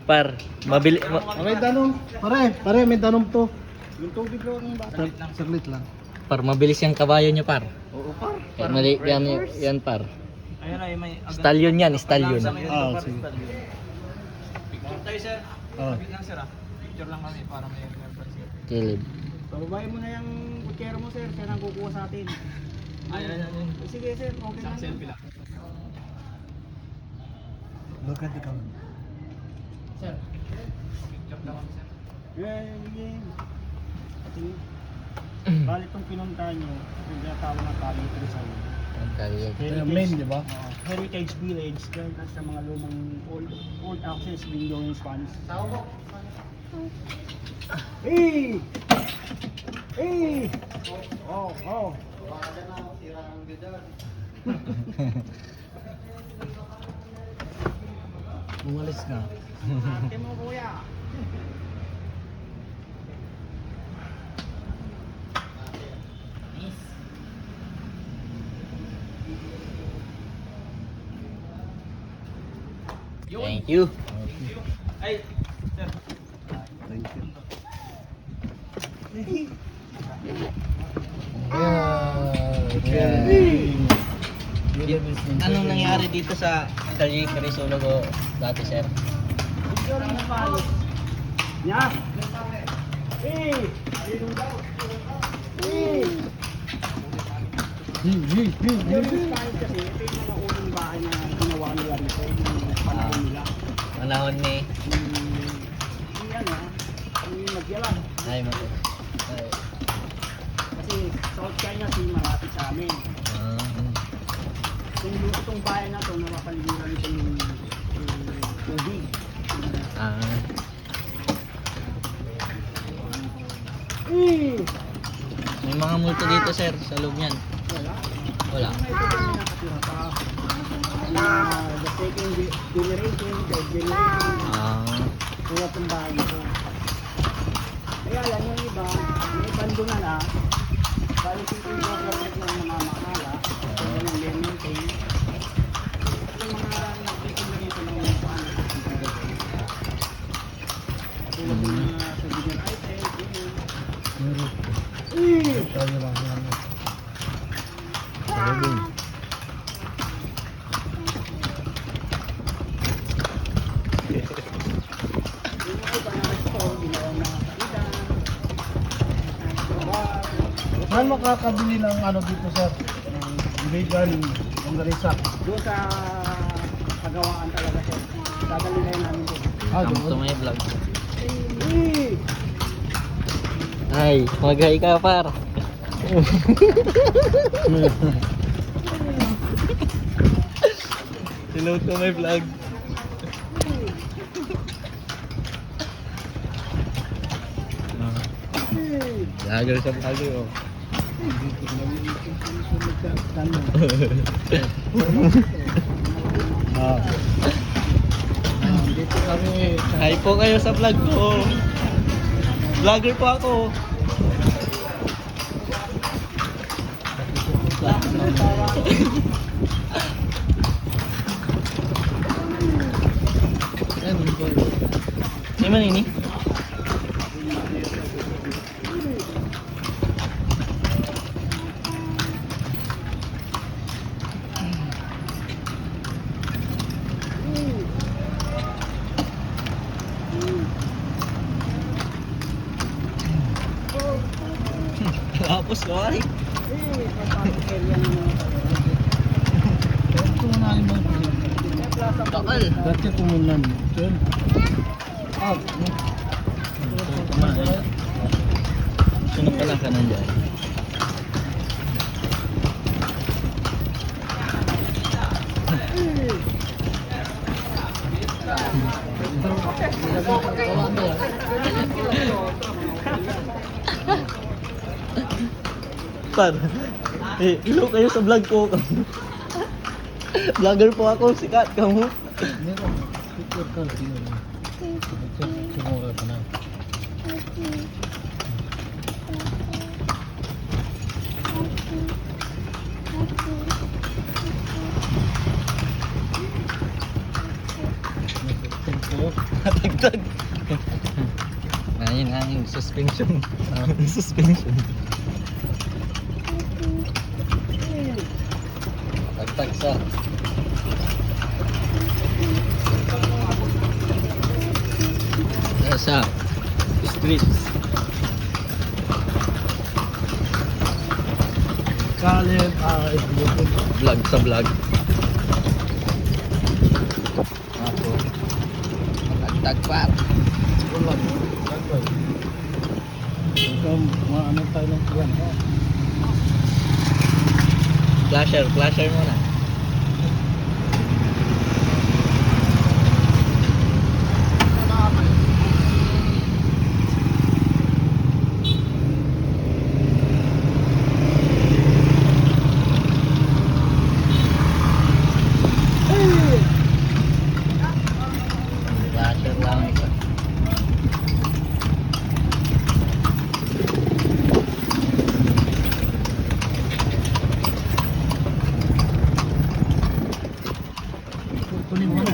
Par, mabili... May tanong. Pare, may tanong to. Yung tubig ko ang bata. Saglit lang. Par, mabilis yung kabayo nyo, par. Oo, par. Yan, mali, yan, par. Ayun ay may Stallion yan, stallion. Ah, sige. Picture tayo sir. Ah. Wait lang sir ah. Picture lang kami para may reference. Kilid. Pababayin mo na yung kutsero mo, sir. Siya nang kukuha sa atin. Ayun. Sige, sir. Okay Isang lang. selfie lang. Look at the camera. Sir. Picture lang kami sir. Bali itong pinuntahan nyo, yung tinatawag na Palito Rizal. Main, di ba? Heritage Village, dahil sa mga lumang old houses being known in Spanish. Hey! Hey! Oh. Umalis na. Ate mo, kuya. Thank you. Ay, sir. Anong nangyari dito sa Calle Crisologo dati, sir? Yeah. Hey! Hey! Yung kahit kasi, ito yung mga unang bahay na ginawa nila nito, yung panahon nila. Manahon ni... Yung nagyalan. Ay, mati. Kasi South China Sea malapit sa amin. Itong bahay na ito, napapaligiran ito yung tubig. May mga multo dito, sir, sa loob niyan. Wala. May ito yung nakatira pa. The second generation, third generation. Kaya itong bahay nito. Kaya lang yung iba, may bando na. Bali yung government ng mga makala, kaya ng maintain. Yung mga nakikita na rito ng mga paano. Tulad ng mga souvenir items, Saan makakabili ng ano dito sir? Vegan, longganisa. doon sa kagawaan talaga sir. Dadali na yun namin doon. Come to my vlog. Ay, mag-hi ka, par. Hello to my vlog. Vlogger sa vlogger, oh. Dito kami. Hi po kayo sa vlog ko. Vlogger po ako. Ano man ini? Tapos ko ay. Takal. Dati tumunan. Sir. Sunod pa lang ka nandiyan. Par, ilo kayo sa vlog ko. Vlogger po ako, sikat ka mo. Meron. Picture ka dito. Siguro ka na. Tagtag. Ayun na yung suspension. Suspension. Tagtag sa. Sa street. Kalib, Vlog sa vlog. Ako. Tagtag pa. Ano tayo ng yan? Flasher muna.